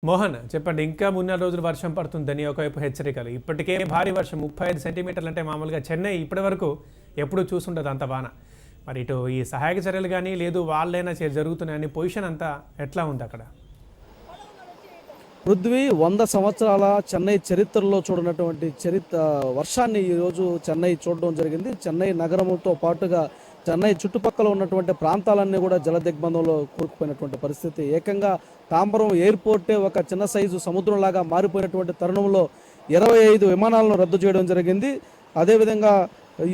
మోహన్ చెప్పండి. ఇంకా 3 4 రోజులు వర్షం పడుతుందని ఒకవైపు హెచ్చరికలు. ఇప్పటికే భారీ వర్షం 35 సెంటీమీటర్లు అంటే మామూలుగా చెన్నై ఇప్పటి వరకు ఎప్పుడు చూసుండదు అంత వాన. మరి ఇటు ఈ సహాయక చర్యలు కానీ లేదు వాళ్ళైనా జరుగుతున్నాయని పొజిషన్ అంతా ఎట్లా ఉంది అక్కడ? పృథ్వీ 100 సంవత్సరాల చెన్నై చరిత్రలో చూడనటువంటి వర్షాన్ని ఈరోజు చెన్నై చూడడం జరిగింది. చెన్నై నగరంతో పాటుగా చెన్నై చుట్టుపక్కల ఉన్నటువంటి ప్రాంతాలన్నీ కూడా జలదిగ్బంధంలో కూరుకుపోయినటువంటి పరిస్థితి. ఏకంగా తాంబరం ఎయిర్పోర్టే ఒక చిన్న సైజు సముద్రంలాగా మారిపోయినటువంటి తరుణంలో 25 విమానాలను రద్దు చేయడం జరిగింది. అదేవిధంగా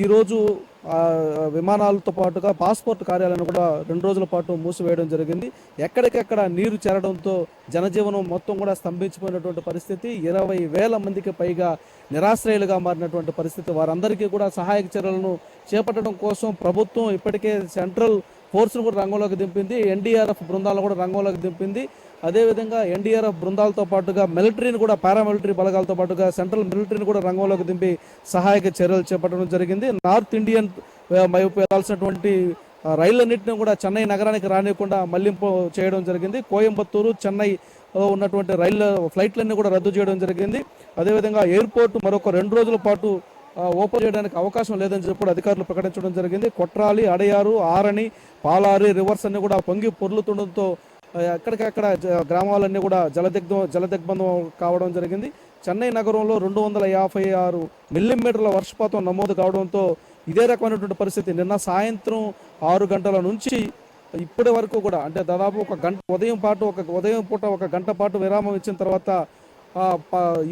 ఈరోజు విమానాలతో పాటుగా పాస్పోర్ట్ కార్యాలయాన్ని కూడా 2 రోజుల పాటు మూసివేయడం జరిగింది. ఎక్కడికెక్కడ నీరు చేరడంతో జనజీవనం మొత్తం కూడా స్తంభించిపోయినటువంటి పరిస్థితి. 20,000 మందికి పైగా నిరాశ్రయులుగా మారినటువంటి పరిస్థితి. వారందరికీ కూడా సహాయక చర్యలను చేపట్టడం కోసం ప్రభుత్వం ఇప్పటికే సెంట్రల్ ఫోర్స్ను కూడా రంగంలోకి దింపింది. ఎన్డీఆర్ఎఫ్ బృందాలను కూడా రంగంలోకి దింపింది. అదేవిధంగా ఎన్డీఆర్ఎఫ్ బృందాలతో పాటుగా మిలిటరీని కూడా పారామిలిటరీ బలగాలతో పాటుగా సెంట్రల్ మిలిటరీని కూడా రంగంలోకి దింపి సహాయక చర్యలు చేపట్టడం జరిగింది. నార్త్ ఇండియన్ వైపు వెళ్లాల్సినటువంటి రైళ్లన్నింటినీ కూడా చెన్నై నగరానికి రానియకుండా మళ్లింపు చేయడం జరిగింది. కోయంబత్తూరు చెన్నై ఉన్నటువంటి రైళ్ల ఫ్లైట్లన్నీ కూడా రద్దు చేయడం జరిగింది. అదేవిధంగా ఎయిర్పోర్ట్ మరొక 2 రోజుల పాటు ఓపెన్ చేయడానికి అవకాశం లేదని చెప్పి అధికారులు ప్రకటించడం జరిగింది. కొట్రాలి, అడయారు, ఆరణి, పాలారి రివర్స్ అన్ని కూడా పొంగి పొర్లుతుండడంతో ఎక్కడికక్కడ గ్రామాలన్నీ కూడా జలదిగ్బంధం కావడం జరిగింది. చెన్నై నగరంలో 256 మిల్లీమీటర్ల వర్షపాతం నమోదు కావడంతో ఇదే రకమైనటువంటి పరిస్థితి. నిన్న సాయంత్రం 6 గంటల నుంచి ఇప్పటి వరకు కూడా అంటే దాదాపు ఒక గంట ఉదయం పూట ఒక గంట పాటు విరామం ఇచ్చిన తర్వాత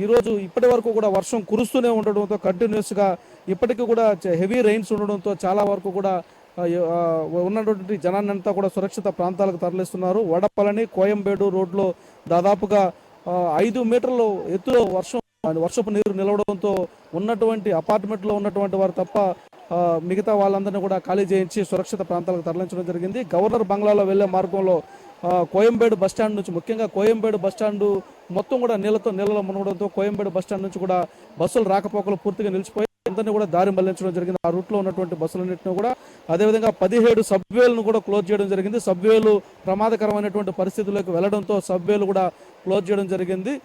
ఈరోజు ఇప్పటి వరకు కూడా వర్షం కురుస్తూనే ఉండడంతో కంటిన్యూస్గా ఇప్పటికీ కూడా హెవీ రెయిన్స్ ఉండడంతో చాలా వరకు కూడా ఉన్నటువంటి జనాన్నంతా కూడా సురక్షిత ప్రాంతాలకు తరలిస్తున్నారు. వడపళని కోయంబేడు రోడ్లో దాదాపుగా 5 మీటర్ల ఎత్తులో వర్షపు నీరు నిలవడంతో ఉన్నటువంటి అపార్ట్మెంట్లో ఉన్నటువంటి వారు తప్ప మిగతా వాళ్ళందరినీ కూడా ఖాళీ చేయించి సురక్షిత ప్రాంతాలకు తరలించడం జరిగింది. గవర్నర్ బంగ్లాలో వెళ్లే మార్గంలో కోయంబేడు బస్టాండ్ నుంచి ముఖ్యంగా కోయంబేడు బస్టాండ్ మొత్తం కూడా నీళ్ళలో మునగడంతో కోయంబేడు బస్టాండ్ నుంచి కూడా బస్సులు రాకపోకలు పూర్తిగా నిలిచిపోయి అందరినీ కూడా దారి మళ్లించడం జరిగింది. ఆ రూట్లో ఉన్నటువంటి బస్సులన్నింటినీ కూడా. అదేవిధంగా 17 సబ్వేలను కూడా క్లోజ్ చేయడం జరిగింది. సబ్వేలు ప్రమాదకరమైనటువంటి పరిస్థితుల్లోకి వెళ్లడంతో సబ్వేలు కూడా క్లోజ్ చేయడం జరిగింది.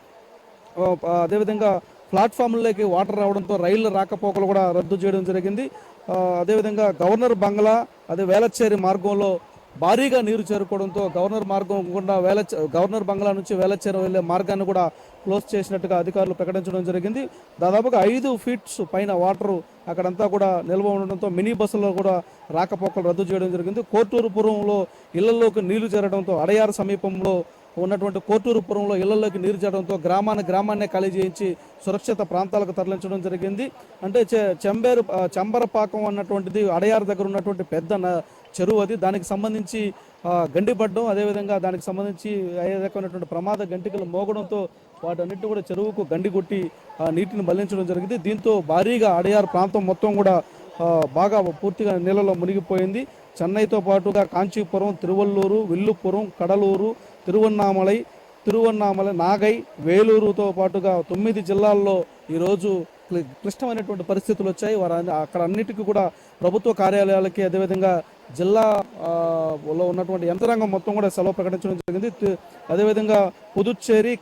అదేవిధంగా ప్లాట్ఫామ్లోకి వాటర్ రావడంతో రైళ్ల రాకపోకలు కూడా రద్దు చేయడం జరిగింది. అదేవిధంగా గవర్నర్ బంగ్లా వేలచ్చేరి మార్గంలో భారీగా నీరు చేరుకోవడంతో గవర్నర్ బంగ్లా నుంచి వేలచ్చేరి వెళ్లే మార్గాన్ని కూడా క్లోజ్ చేసినట్టుగా అధికారులు ప్రకటించడం జరిగింది. దాదాపుగా 5 ఫీట్స్ పైన వాటరు అక్కడంతా కూడా నిల్వ ఉండడంతో మినీ బస్సుల్లో కూడా రాకపోకలు రద్దు చేయడం జరిగింది. కోర్టూరుపురంలో ఇళ్లలోకి నీళ్లు చేరడంతో అడయారు సమీపంలో ఉన్నటువంటి కోర్టూరుపురంలో ఇళ్లలోకి నీరు చేరడంతో గ్రామాన్నే ఖాళీ చేయించి సురక్షిత ప్రాంతాలకు తరలించడం జరిగింది. అంటే చెంబరపాకం అన్నటువంటిది అడయారు దగ్గర ఉన్నటువంటి పెద్ద చెరువు అది. దానికి సంబంధించి గండిపడ్డం, అదేవిధంగా దానికి సంబంధించి ఏ రకమైనటువంటి ప్రమాద గంటికలు మోగడంతో వాటన్నిటి కూడా చెరువుకు గండి కొట్టి నీటిని మళ్లించడం జరిగింది. దీంతో భారీగా అడయారు ప్రాంతం మొత్తం కూడా బాగా పూర్తిగా నీళ్ళలో మునిగిపోయింది. చెన్నైతో పాటుగా కాంచీపురం, తిరువల్లూరు, విల్లుపురం, కడలూరు, తిరువన్నామలై, నాగై, వేలూరుతో పాటుగా 9 జిల్లాల్లో ఈరోజు క్లిష్టమైనటువంటి పరిస్థితులు వచ్చాయి. అక్కడ అన్నిటికీ కూడా ప్రభుత్వ కార్యాలయాలకి అదేవిధంగా జిల్లాలో ఉన్నటువంటి యంత్రాంగం మొత్తం కూడా సెలవు ప్రకటించడం జరిగింది. అదేవిధంగా పుదుచ్చేరి,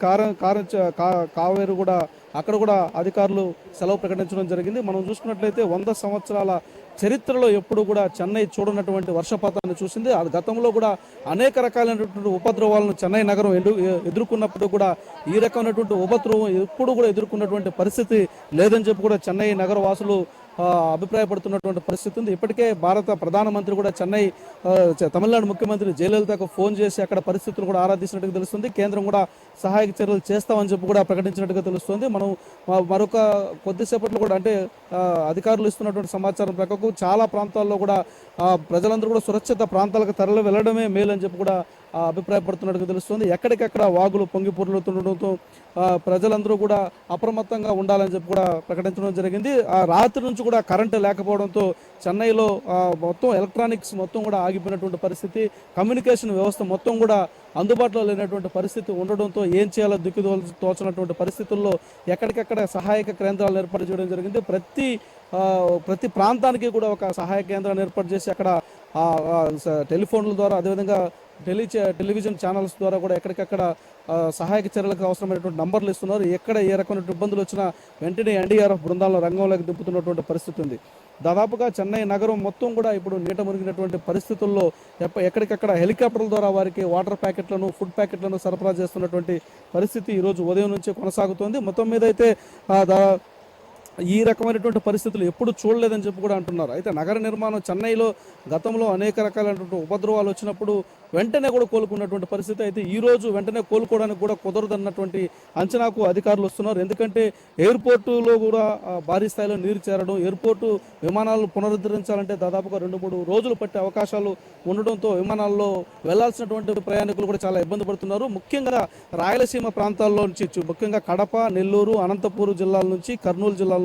కావేరు కూడా అక్కడ కూడా అధికారులు సెలవు ప్రకటించడం జరిగింది. మనం చూసుకున్నట్లయితే 100 సంవత్సరాల చరిత్రలో ఎప్పుడు కూడా చెన్నై చూడనటువంటి వర్షపాతాన్ని చూసింది. అది గతంలో కూడా అనేక రకాలైనటువంటి ఉపద్రవాలను చెన్నై నగరం ఎదుర్కొన్నప్పుడు కూడా ఈ రకమైనటువంటి ఉపద్రవం ఎప్పుడు కూడా ఎదుర్కొన్నటువంటి పరిస్థితి లేదని చెప్పి కూడా చెన్నై నగర వాసులు అభిప్రాయపడుతున్నటువంటి పరిస్థితి ఉంది. ఇప్పటికే భారత ప్రధానమంత్రి కూడా తమిళనాడు ముఖ్యమంత్రి జయలలితకు ఫోన్ చేసి అక్కడ పరిస్థితులు కూడా ఆరాధించినట్టుగా తెలుస్తుంది. కేంద్రం కూడా సహాయక చర్యలు చేస్తామని చెప్పి కూడా ప్రకటించినట్టుగా తెలుస్తుంది. మనం మరొక కొద్దిసేపట్లో కూడా అంటే అధికారులు ఇస్తున్నటువంటి సమాచారం ప్రకారం చాలా ప్రాంతాల్లో కూడా ప్రజలందరూ కూడా సురక్షిత ప్రాంతాలకు తరలి వెళ్లడమే మేలు అని చెప్పి కూడా అభిప్రాయపడుతున్నట్టుగా తెలుస్తుంది. ఎక్కడికెక్కడ వాగులు పొంగి పొర్లుతుండడంతో ప్రజలందరూ కూడా అప్రమత్తంగా ఉండాలని చెప్పి కూడా ప్రకటించడం జరిగింది. ఆ రాత్రి నుంచి కూడా కరెంటు లేకపోవడంతో చెన్నైలో మొత్తం ఎలక్ట్రానిక్స్ మొత్తం కూడా ఆగిపోయినటువంటి పరిస్థితి. కమ్యూనికేషన్ వ్యవస్థ మొత్తం కూడా అందుబాటులో లేనటువంటి పరిస్థితి ఉండడంతో ఏం చేయాలో తోచనటువంటి పరిస్థితుల్లో ఎక్కడికెక్కడ సహాయక కేంద్రాలను ఏర్పాటు చేయడం జరిగింది. ప్రతి ప్రాంతానికి కూడా ఒక సహాయ కేంద్రాన్ని ఏర్పాటు చేసి అక్కడ టెలిఫోన్ల ద్వారా అదేవిధంగా టెలివిజన్ ఛానల్స్ ద్వారా కూడా ఎక్కడికక్కడ సహాయక చర్యలకు అవసరమైనటువంటి నంబర్లు ఇస్తున్నారు. ఎక్కడ ఏ రకమైన ఇబ్బందులు వచ్చినా వెంటనే ఎన్డీఆర్ఎఫ్ బృందాలను రంగంలోకి దింపుతున్నటువంటి పరిస్థితి ఉంది. దాదాపుగా చెన్నై నగరం మొత్తం కూడా ఇప్పుడు నీట మునిగినటువంటి పరిస్థితుల్లో ఎక్కడికక్కడ హెలికాప్టర్ల ద్వారా వారికి వాటర్ ప్యాకెట్లను, ఫుడ్ ప్యాకెట్లను సరఫరా చేస్తున్నటువంటి పరిస్థితి ఈరోజు ఉదయం నుంచి కొనసాగుతోంది. మొత్తం మీద అయితే ఈ రకమైనటువంటి పరిస్థితులు ఎప్పుడు చూడలేదని చెప్పి కూడా అంటున్నారు. అయితే నగర నిర్మాణం చెన్నైలో గతంలో అనేక రకాలైనటువంటి ఉపద్రవాలు వచ్చినప్పుడు వెంటనే కూడా కోలుకున్నటువంటి పరిస్థితి. అయితే ఈరోజు వెంటనే కోలుకోవడానికి కూడా కుదరదన్నటువంటి అంచనాకు అధికారులు వస్తున్నారు. ఎందుకంటే ఎయిర్పోర్టులో కూడా భారీ స్థాయిలో నీరు చేరడం, ఎయిర్పోర్టు విమానాలను పునరుద్ధరించాలంటే దాదాపుగా 2-3 రోజులు పట్టే అవకాశాలు ఉండడంతో విమానాల్లో వెళ్లాల్సినటువంటి ప్రయాణికులు కూడా చాలా ఇబ్బంది పడుతున్నారు. ముఖ్యంగా రాయలసీమ ప్రాంతాల్లో నుంచి, ముఖ్యంగా కడప, నెల్లూరు, అనంతపూర్ జిల్లాల నుంచి, కర్నూలు జిల్లాలో,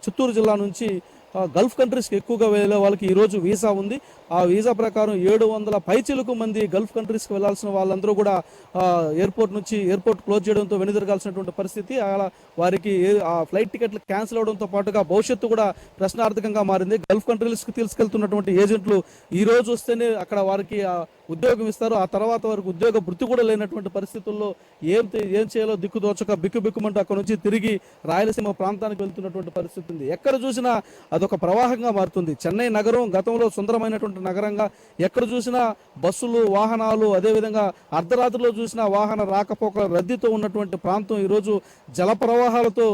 చిత్తూరు జిల్లా నుంచి గల్ఫ్ కంట్రీస్కి ఎక్కువగా వెళ్ళే వాళ్ళకి ఈరోజు వీసా ఉంది. ఆ వీసా ప్రకారం 700 పైచిలకు మంది గల్ఫ్ కంట్రీస్కి వెళ్లాల్సిన వాళ్ళందరూ కూడా ఎయిర్పోర్ట్ క్లోజ్ చేయడంతో వెనుదిరగాల్సినటువంటి పరిస్థితి. అలా వారికి ఆ ఫ్లైట్ టికెట్లు క్యాన్సిల్ అవడంతో పాటుగా భవిష్యత్తు కూడా ప్రశ్నార్థకంగా మారింది. గల్ఫ్ కంట్రీస్కి తీసుకెళ్తున్నటువంటి ఏజెంట్లు ఈ రోజు వస్తేనే అక్కడ వారికి ఉద్యోగం ఇస్తారు. ఆ తర్వాత వారికి ఉద్యోగ వృత్తి కూడా లేనటువంటి పరిస్థితుల్లో ఏం చేయాలో దిక్కుదోచక బిక్కుబిక్కుమంటూ అక్కడ నుంచి తిరిగి రాయలసీమ ప్రాంతానికి వెళ్తున్నటువంటి పరిస్థితి ఉంది. ఎక్కడ చూసినా అదొక ప్రవాహంగా మారుతుంది. చెన్నై నగరం గతంలో సుందరమైనటువంటి నగరంగా ఎక్కడ చూసినా బస్సులు, వాహనాలు, అదేవిధంగా అర్ధరాత్రిలో చూసినా వాహన రాకపోకల రద్దీతో ఉన్నటువంటి ప్రాంతం ఈరోజు జల ప్రవాహాలతో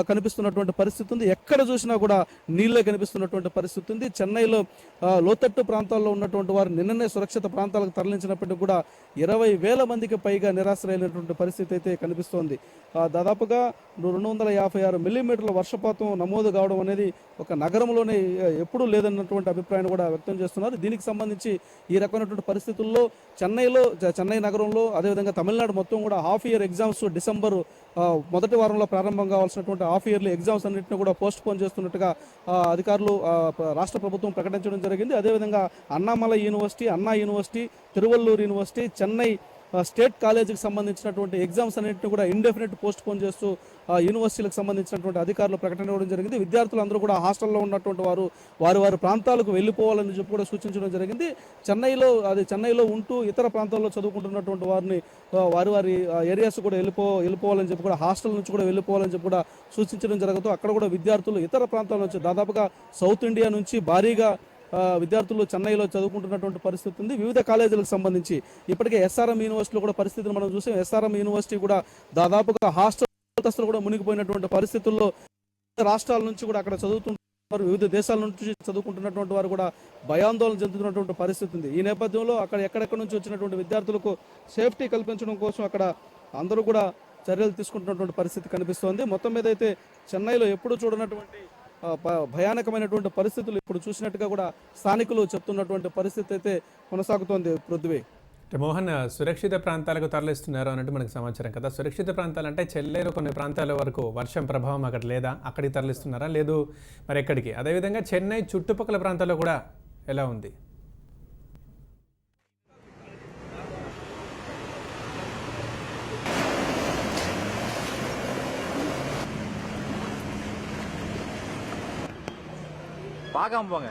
కనిపిస్తున్నటువంటి పరిస్థితి ఉంది. ఎక్కడ చూసినా కూడా నీళ్ళే కనిపిస్తున్నటువంటి పరిస్థితి ఉంది. చెన్నైలో లోతట్టు ప్రాంతాల్లో ఉన్నటువంటి వారు నిన్ననే సురక్షిత ప్రాంతాలకు తరలించినప్పటికీ కూడా 20,000 మందికి పైగా నిరాశ్రయమైనటువంటి పరిస్థితి అయితే కనిపిస్తోంది. దాదాపుగా 256 మిల్లీమీటర్ల వర్షపాతం నమోదు కావడం అనేది ఒక నగరంలోనే ఎప్పుడూ లేదన్నటువంటి అభిప్రాయాన్ని కూడా వ్యక్తం చేస్తున్నారు. దీనికి సంబంధించి ఈ రకమైనటువంటి పరిస్థితుల్లో చెన్నై నగరంలో, అదేవిధంగా తమిళనాడు మొత్తం కూడా హాఫ్ ఇయర్ ఎగ్జామ్స్ డిసెంబర్ మొదటి వారంలో ప్రారంభం కావాల్సినటువంటి హాఫ్ ఇయర్లీ ఎగ్జామ్స్ అన్నింటినీ కూడా పోస్ట్ పోన్ చేస్తున్నట్టుగా అధికారులు, రాష్ట్ర ప్రభుత్వం ప్రకటించడం జరిగింది. అదేవిధంగా అన్నామలై యూనివర్సిటీ, అన్నా university, Tiruvallur university, Chennai state కాలేజీకి సంబంధించినటువంటి ఎగ్జామ్స్ అన్నింటినీ కూడా ఇండెఫినెట్ పోస్ట్ పోన్ చేస్తూ యూనివర్సిటీలకు సంబంధించినటువంటి అధికారులు ప్రకటన ఇవ్వడం జరిగింది. విద్యార్థులందరూ కూడా హాస్టల్లో ఉన్నటువంటి వారి ప్రాంతాలకు వెళ్ళిపోవాలని చెప్పి కూడా సూచించడం జరిగింది. చెన్నైలో ఉంటూ ఇతర ప్రాంతాల్లో చదువుకుంటున్నటువంటి వారిని వారి ఏరియాస్ కూడా వెళ్ళిపోవాలని చెప్పి కూడా, హాస్టల్ నుంచి కూడా వెళ్ళిపోవాలని చెప్పి కూడా సూచించడం జరుగుతూ అక్కడ కూడా విద్యార్థులు ఇతర ప్రాంతాల నుంచి, దాదాపుగా సౌత్ ఇండియా నుంచి భారీగా విద్యార్థులు చెన్నైలో చదువుకుంటున్నటువంటి పరిస్థితి ఉంది. వివిధ కాలేజీలకు సంబంధించి ఇప్పటికే ఎస్ఆర్ఎం యూనివర్సిటీలో కూడా పరిస్థితిని మనం చూసాం. ఎస్ఆర్ఎం యూనివర్సిటీ కూడా దాదాపుగా హాస్టల్ కూడా మునిగిపోయినటువంటి పరిస్థితుల్లో రాష్ట్రాల నుంచి కూడా అక్కడ చదువుతుంటారు, వివిధ దేశాల నుంచి చదువుకుంటున్నటువంటి వారు కూడా భయాందోళన చెందుతున్నటువంటి పరిస్థితి ఉంది. ఈ నేపథ్యంలో ఎక్కడెక్కడ నుంచి వచ్చినటువంటి విద్యార్థులకు సేఫ్టీ కల్పించడం కోసం అక్కడ అందరూ కూడా చర్యలు తీసుకుంటున్నటువంటి పరిస్థితి కనిపిస్తోంది. మొత్తం మీద అయితే చెన్నైలో ఎప్పుడు చూడనటువంటి భయానకమైనటువంటి పరిస్థితులు ఇప్పుడు చూసినట్టుగా కూడా స్థానికులు చెప్తున్నటువంటి పరిస్థితి అయితే కొనసాగుతోంది. పృథ్వీ, మోహన్, సురక్షిత ప్రాంతాలకు తరలిస్తున్నారు అన్నట్టు మనకు సమాచారం కదా. సురక్షిత ప్రాంతాలు అంటే చెన్నైలో కొన్ని ప్రాంతాల వరకు వర్షం ప్రభావం అక్కడ లేదా, అక్కడికి తరలిస్తున్నారా, లేదు మరి ఎక్కడికి? అదేవిధంగా చెన్నై చుట్టుపక్కల ప్రాంతాల్లో కూడా ఎలా ఉంది? பார்க்காம போங்க.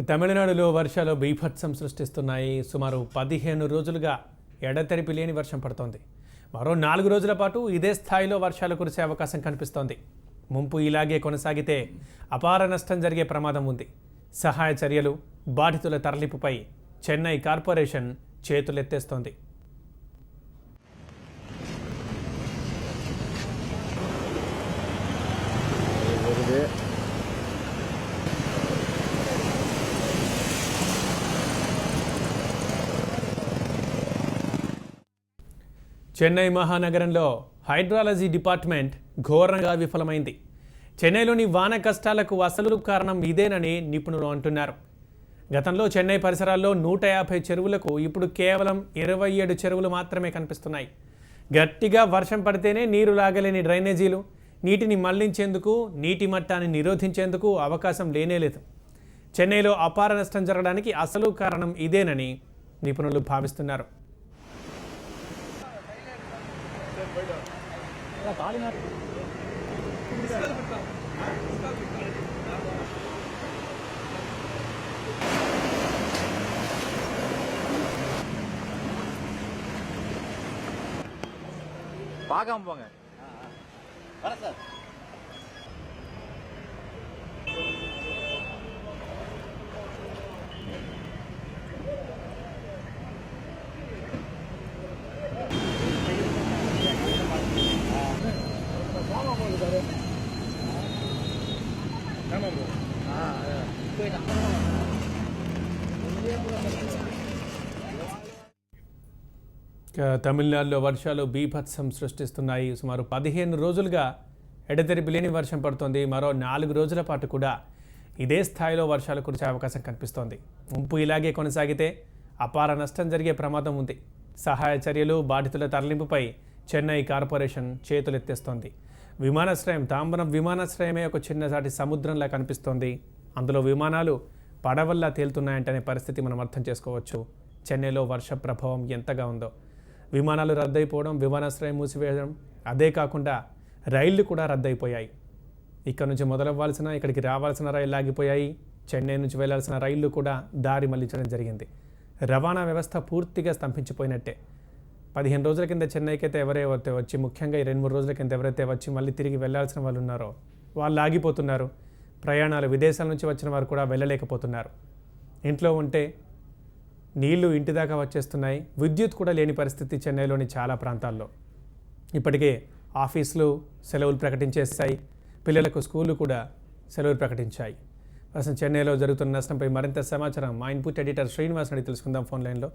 తమిళనాడులో వర్షాలు బీభత్సం సృష్టిస్తున్నాయి. సుమారు 15 రోజులుగా ఎడతెరిపి లేని వర్షం పడుతోంది. మరో 4 రోజుల పాటు ఇదే స్థాయిలో వర్షాలు కురిసే అవకాశం కనిపిస్తోంది. ముంపు ఇలాగే కొనసాగితే అపార నష్టం జరిగే ప్రమాదం ఉంది. సహాయ చర్యలు, బాధితుల తరలింపుపై చెన్నై కార్పొరేషన్ చేతులెత్తేస్తోంది. చెన్నై మహానగరంలో హైడ్రాలజీ డిపార్ట్మెంట్ ఘోరంగా విఫలమైంది. చెన్నైలోని వాన కష్టాలకు అసలు కారణం ఇదేనని నిపుణులు అంటున్నారు. గతంలో చెన్నై పరిసరాల్లో 150 చెరువులకు ఇప్పుడు కేవలం 27 చెరువులు మాత్రమే కనిపిస్తున్నాయి. గట్టిగా వర్షం పడితేనే నీరు లాగలేని డ్రైనేజీలు నీటిని మళ్లించేందుకు, నీటి మట్టాన్ని నిరోధించేందుకు అవకాశం లేనేలేదు. చెన్నైలో అపార నష్టం జరగడానికి అసలు కారణం ఇదేనని నిపుణులు భావిస్తున్నారు. பார்க்காம போங்க. తమిళనాడులో వర్షాలు బీభత్సం సృష్టిస్తున్నాయి. సుమారు 15 రోజులుగా ఎడతెరిపి లేని వర్షం పడుతోంది. మరో 4 రోజుల పాటు కూడా ఇదే స్థాయిలో వర్షాలు కురిసే అవకాశం కనిపిస్తోంది. ముంపు ఇలాగే కొనసాగితే అపార నష్టం జరిగే ప్రమాదం ఉంది. సహాయ చర్యలు, బాధితుల తరలింపుపై చెన్నై కార్పొరేషన్ చేతులెత్తేస్తోంది. విమానాశ్రయం తాంబరం విమానాశ్రయమే ఒక చిన్నసాటి సముద్రంలా కనిపిస్తోంది. అందులో విమానాలు పడవల్లా తేలుతున్నాయంటనే పరిస్థితి మనం అర్థం చేసుకోవచ్చు. చెన్నైలో వర్ష ప్రభావం ఎంతగా ఉందో. విమానాలు రద్దయిపోవడం, విమానాశ్రయం మూసివేయడం, అదే కాకుండా రైళ్లు కూడా రద్దయిపోయాయి. ఇక్కడ నుంచి మొదలవ్వాల్సిన, ఇక్కడికి రావాల్సిన రైళ్లు ఆగిపోయాయి. చెన్నై నుంచి వెళ్లాల్సిన రైళ్లు కూడా దారి మళ్లించడం జరిగింది. రవాణా వ్యవస్థ పూర్తిగా స్తంభించిపోయినట్టే. 15 రోజుల కింద చెన్నైకి అయితే ఎవరైతే వచ్చి, ముఖ్యంగా 2-3 రోజుల కింద ఎవరైతే వచ్చి మళ్ళీ తిరిగి వెళ్లాల్సిన వాళ్ళు ఉన్నారో వాళ్ళు ఆగిపోతున్నారు. ప్రయాణాలు, విదేశాల నుంచి వచ్చిన వారు కూడా వెళ్ళలేకపోతున్నారు. ఇంట్లో ఉంటే నీళ్లు ఇంటి దాకా వచ్చేస్తున్నాయి. విద్యుత్ కూడా లేని పరిస్థితి చెన్నైలోని చాలా ప్రాంతాల్లో. ఇప్పటికే ఆఫీసులు సెలవులు ప్రకటించేస్తాయి. పిల్లలకు స్కూళ్ళు కూడా సెలవులు ప్రకటించాయి. అసలు చెన్నైలో జరుగుతున్న నష్టంపై మరింత సమాచారం మా ఇన్పుట్ ఎడిటర్ శ్రీనివాస్ అడిగి తెలుసుకుందాం ఫోన్ లైన్లో.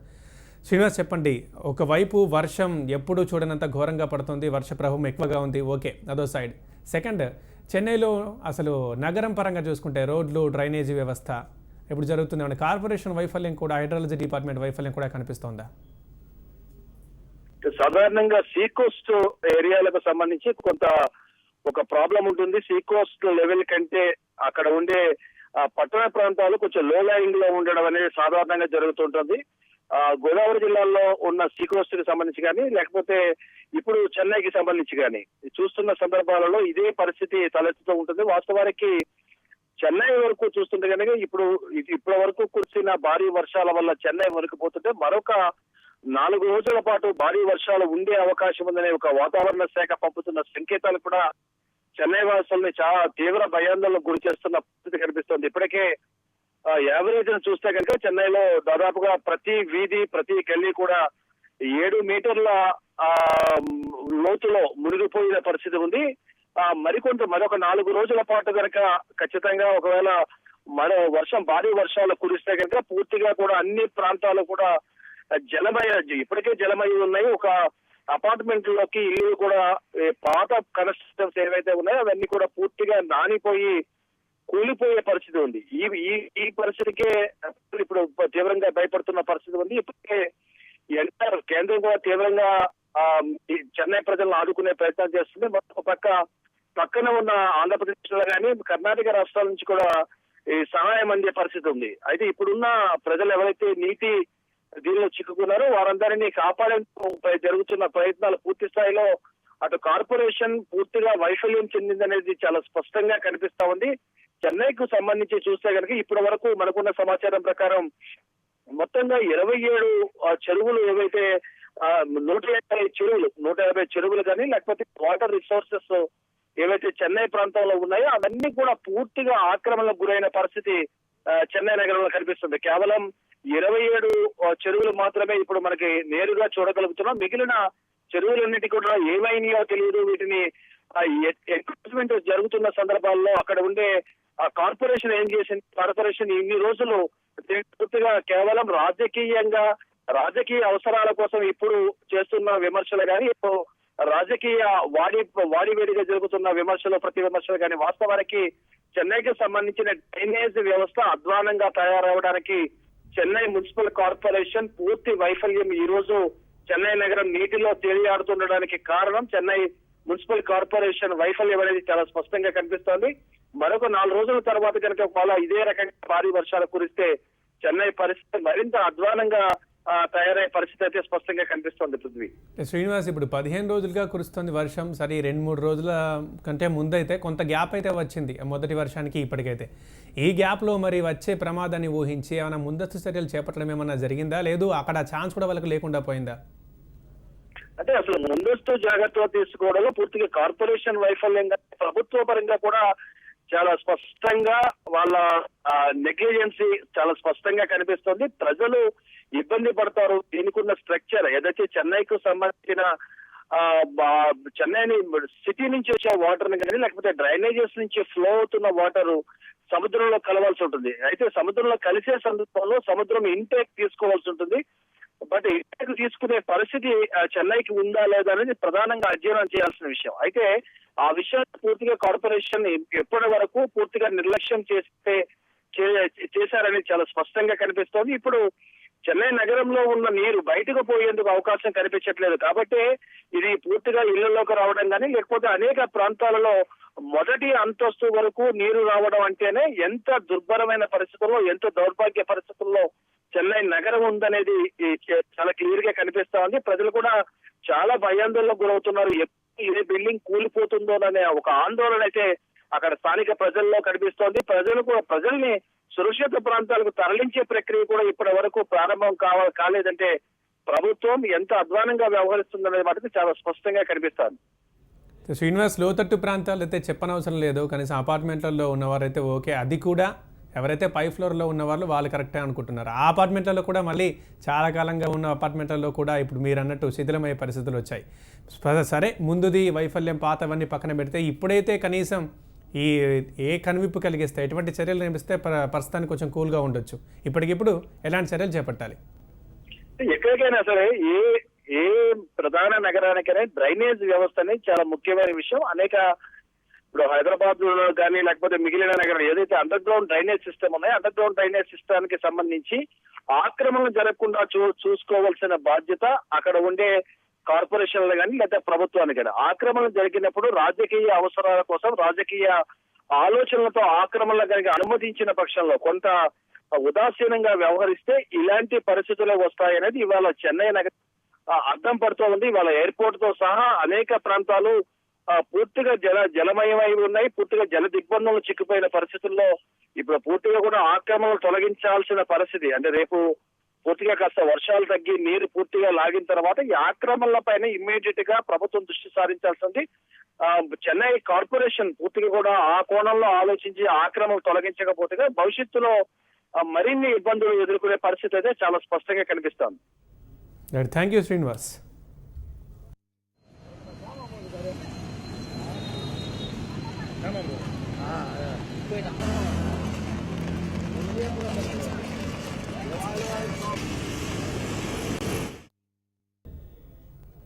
శ్రీనివాస్, చెప్పండి. ఒకవైపు వర్షం ఎప్పుడూ చూడనంత ఘోరంగా పడుతుంది, వర్ష ప్రభావం ఎక్కువగా ఉంది, ఓకే, అదో సైడ్. సెకండ్, చెన్నైలో అసలు నగరం పరంగా చూసుకుంటే రోడ్లు, డ్రైనేజీ వ్యవస్థ ఇప్పుడు జరుగుతుంది. కార్పొరేషన్ వైఫల్యం కూడా, హైడ్రాలజీ డిపార్ట్మెంట్ వైఫల్యం కూడా కనిపిస్తోందా? సాధారణంగా సీ కోస్ట్ ఏరియాలకు సంబంధించి కొంత ఒక ప్రాబ్లం ఉంటుంది. సీ కోస్ట్ లెవెల్ కంటే అక్కడ ఉండే పట్టణ ప్రాంతాలు కొంచెం లో లైంగ్ లో ఉండడం అనేది సాధారణంగా జరుగుతుంటుంది. గోదావరి జిల్లాలో ఉన్న సీ కోస్ట్ కి సంబంధించి కానీ, లేకపోతే ఇప్పుడు చెన్నైకి సంబంధించి కానీ చూస్తున్న సందర్భాలలో ఇదే పరిస్థితి తలెత్తుతూ ఉంటుంది. వాస్తవానికి చెన్నై వరకు చూస్తుంటే కనుక ఇప్పటి వరకు కురిసిన భారీ వర్షాల వల్ల చెన్నై వరకు పోతుంటే మరొక 4 రోజుల పాటు భారీ వర్షాలు ఉండే అవకాశం ఉందనే ఒక వాతావరణ శాఖ పంపుతున్న సంకేతాలు కూడా చెన్నై వాసుల్ని చాలా తీవ్ర భయాందోళనకు గురి చేస్తున్న పరిస్థితి కనిపిస్తోంది. ఇప్పటికే యావరేజ్ చూస్తే కనుక చెన్నైలో దాదాపుగా ప్రతి వీధి, ప్రతి గల్లీ కూడా 7 మీటర్ల లోతులో మునిగిపోయిన పరిస్థితి ఉంది. మరొక 4 రోజుల పాటు కనుక ఖచ్చితంగా ఒకవేళ మరో భారీ వర్షాలు కురిస్తే కనుక పూర్తిగా కూడా అన్ని ప్రాంతాలు కూడా ఇప్పటికే జలమయ ఉన్నాయి. ఒక అపార్ట్మెంట్ లోకి ఇల్లు కూడా పాత కన్స్ట్రక్షన్స్ ఏవైతే ఉన్నాయో అవన్నీ కూడా పూర్తిగా నానిపోయి కూలిపోయే పరిస్థితి ఉంది. ఈ పరిస్థితికే ఇప్పుడు తీవ్రంగా భయపడుతున్న పరిస్థితి ఉంది. ఇప్పటికే కేంద్రం కూడా తీవ్రంగా చెన్నై ప్రజలను ఆదుకునే ప్రయత్నం చేస్తుంది. మరొక పక్కన ఉన్న ఆంధ్రప్రదేశ్ లో కానీ, కర్ణాటక రాష్ట్రాల నుంచి కూడా ఈ సహాయం అందే పరిస్థితి ఉంది. అయితే ఇప్పుడున్న ప్రజలు ఎవరైతే నీటి దీనిలో చిక్కుకున్నారో వారందరినీ కాపాడేందుకు జరుగుతున్న ప్రయత్నాలు పూర్తి స్థాయిలో అటు కార్పొరేషన్ పూర్తిగా వైఫల్యం చెందిందనేది చాలా స్పష్టంగా కనిపిస్తా ఉంది. చెన్నైకు సంబంధించి చూస్తే కనుక ఇప్పటి వరకు మనకున్న సమాచారం ప్రకారం మొత్తంగా 27 చెరువులు ఏవైతే 150 చెరువులు కానీ, లేకపోతే వాటర్ రిసోర్సెస్ ఏవైతే చెన్నై ప్రాంతంలో ఉన్నాయో అవన్నీ కూడా పూర్తిగా ఆక్రమణకు గురైన పరిస్థితి చెన్నై నగరంలో కనిపిస్తుంది. కేవలం 27 చెరువులు మాత్రమే ఇప్పుడు మనకి నేరుగా చూడగలుగుతున్నాం. మిగిలిన చెరువులన్నిటి కూడా ఏమైనాయో తెలియదు. వీటిని ఎంక్రోచ్మెంట్ జరుగుతున్న సందర్భాల్లో అక్కడ ఉండే కార్పొరేషన్ ఏం చేసింది, కార్పొరేషన్ ఇన్ని రోజులు పూర్తిగా కేవలం రాజకీయ అవసరాల కోసం ఇప్పుడు చేస్తున్న విమర్శలు కానీ, రాజకీయ వాడివేడిగా జరుగుతున్న ప్రతి విమర్శలు కానీ వాస్తవానికి చెన్నైకి సంబంధించిన డ్రైనేజ్ వ్యవస్థ అధ్వానంగా తయారవడానికి చెన్నై మున్సిపల్ కార్పొరేషన్ పూర్తి వైఫల్యం ఈ రోజు చెన్నై నగరం నీటిలో తేలియాడుతుండడానికి కారణం చెన్నై మున్సిపల్ కార్పొరేషన్ వైఫల్యం అనేది చాలా స్పష్టంగా కనిపిస్తోంది. మరొక 4 రోజుల తర్వాత కనుక ఒకవేళ ఇదే రకంగా భారీ వర్షాలు కురిస్తే చెన్నై పరిస్థితి మరింత అధ్వానంగా తయారయ్యే పరిస్థితి అయితే స్పష్టంగా కనిపిస్తోంది పృథ్వీ. శ్రీనివాస్, ఇప్పుడు 15 రోజులుగా కురుస్తుంది వర్షం. సరే 2-3 రోజుల కంటే ముందైతే కొంత గ్యాప్ అయితే వచ్చింది మొదటి వర్షానికి ఇప్పటికైతే. ఈ గ్యాప్లో మరి వచ్చే ప్రమాదాన్ని ఊహించి ఏమైనా ముందస్తు చర్యలు చేపట్టడం ఏమన్నా జరిగిందా, లేదు అక్కడ ఛాన్స్ కూడా వాళ్ళకి లేకుండా పోయిందా? అంటే అసలు ముందస్తు జాగ్రత్తలు తీసుకోవడంలో పూర్తిగా కార్పొరేషన్ వైఫల్యంగా ప్రభుత్వ పరంగా కూడా చాలా స్పష్టంగా వాళ్ళ నెగ్లిజెన్సీ చాలా స్పష్టంగా కనిపిస్తుంది. ప్రజలు ఇబ్బంది పడతారు. దీనికున్న స్ట్రక్చర్ ఏదైతే చెన్నైకు సంబంధించిన చెన్నైని సిటీ నుంచి వచ్చే వాటర్ ని కానీ లేకపోతే డ్రైనేజెస్ నుంచి ఫ్లో అవుతున్న వాటర్ సముద్రంలో కలవాల్సి ఉంటుంది. అయితే సముద్రంలో కలిసే సందర్భంలో సముద్రం ఇంటేక్ తీసుకోవాల్సి ఉంటుంది. బట్ ఇంటేక్ తీసుకునే పరిస్థితి చెన్నైకి ఉందా లేదా అనేది ప్రధానంగా అధ్యయనం చేయాల్సిన విషయం. అయితే ఆ విషయాన్ని పూర్తిగా కార్పొరేషన్ ఎప్పటి వరకు పూర్తిగా నిర్లక్ష్యం చేశారని చాలా స్పష్టంగా కనిపిస్తోంది. ఇప్పుడు చెన్నై నగరంలో ఉన్న నీరు బయటకు పోయేందుకు అవకాశం కనిపించట్లేదు. కాబట్టి ఇది పూర్తిగా ఇళ్లలోకి రావడం కానీ లేకపోతే అనేక ప్రాంతాలలో మొదటి అంతస్తు వరకు నీరు రావడం అంటేనే ఎంత దుర్భరమైన పరిస్థితుల్లో, ఎంత దౌర్భాగ్య పరిస్థితుల్లో చెన్నై నగరం ఉందనేది చాలా క్లియర్ గా కనిపిస్తా ఉంది. ప్రజలు కూడా చాలా భయాందోళనకు గురవుతున్నారు. ఏ బిల్డింగ్ కూలిపోతుందోననే ఒక ఆందోళన అయితే అక్కడ స్థానిక ప్రజల్లో కనిపిస్తోంది. ప్రజల్ని సురక్షిత ప్రాంతాలకు తరలించే ప్రక్రియ కూడా ఇప్పటి వరకు ప్రారంభం కాలేదంటే ప్రభుత్వం ఎంత అధ్వానంగా వ్యవహరిస్తుందనే వాటికి చాలా స్పష్టంగా కనిపిస్తోంది. శ్రీనివాస్, లోతట్టు ప్రాంతాలు అయితే చెప్పనవసరం లేదు. కనీసం అపార్ట్మెంట్లలో ఉన్నవారైతే ఓకే, అది కూడా ఎవరైతే పై ఫ్లోర్లో ఉన్నవాళ్ళు వాళ్ళు కరెక్టే అనుకుంటున్నారు. ఆ అపార్ట్మెంట్లలో కూడా మళ్ళీ చాలా కాలంగా ఉన్న అపార్ట్మెంట్లలో కూడా ఇప్పుడు మీరు అన్నట్టు శిథిలమయ్యే పరిస్థితులు వచ్చాయి. సరే, ముందుది వైఫల్యం పాతవన్నీ పక్కన పెడితే ఇప్పుడైతే కనీసం ఏ కనువిప్పు కలిగిస్తే ఎటువంటి చర్యలు నిర్మిస్తే ప్రస్తుతానికి కొంచెం కూల్గా ఉండొచ్చు. ఇప్పటికిప్పుడు ఎలాంటి చర్యలు చేపట్టాలి? ఎక్కడికైనా సరే ఏ ప్రధాన నగరానికైనా డ్రైనేజ్ వ్యవస్థ అనేది చాలా ముఖ్యమైన విషయం. ఇప్పుడు హైదరాబాద్ లో కానీ లేకపోతే మిగిలిన నగరాలు ఏదైతే అండర్ గ్రౌండ్ డ్రైనేజ్ సిస్టమ్ ఉన్నాయో అండర్ గ్రౌండ్ డ్రైనేజ్ సిస్టమ్ కి సంబంధించి ఆక్రమణ జరగకుండా చూసుకోవాల్సిన బాధ్యత అక్కడ ఉండే కార్పొరేషన్లు కానీ లేదా ప్రభుత్వానికి కానీ. ఆక్రమణ జరిగినప్పుడు రాజకీయ అవసరాల కోసం రాజకీయ ఆలోచనలతో ఆక్రమణలు కనుక అనుమతించిన పక్షంలో కొంత ఉదాసీనంగా వ్యవహరిస్తే ఇలాంటి పరిస్థితులు వస్తాయనేది ఇవాళ చెన్నై నగరం అర్థం పడుతూ ఉంది. ఇవాళ ఎయిర్పోర్ట్ తో సహా అనేక ప్రాంతాలు పూర్తిగా జలమయమై ఉన్నాయి. పూర్తిగా జల దిగ్బంధంలో చిక్కుపోయిన పరిస్థితుల్లో ఇప్పుడు పూర్తిగా కూడా ఆక్రమణలు తొలగించాల్సిన పరిస్థితి. అంటే రేపు పూర్తిగా కాస్త వర్షాలు తగ్గి నీరు పూర్తిగా లాగిన తర్వాత ఈ ఆక్రమణల పైన ఇమ్మీడియట్ గా ప్రభుత్వం దృష్టి సారించాల్సింది. చెన్నై కార్పొరేషన్ పూర్తిగా కూడా ఆ కోణంలో ఆలోచించి ఆక్రమణలు తొలగించకపోతే భవిష్యత్తులో మరిన్ని ఇబ్బందులు ఎదుర్కొనే పరిస్థితి అయితే చాలా స్పష్టంగా కనిపిస్తోంది. Thank you Srinivas.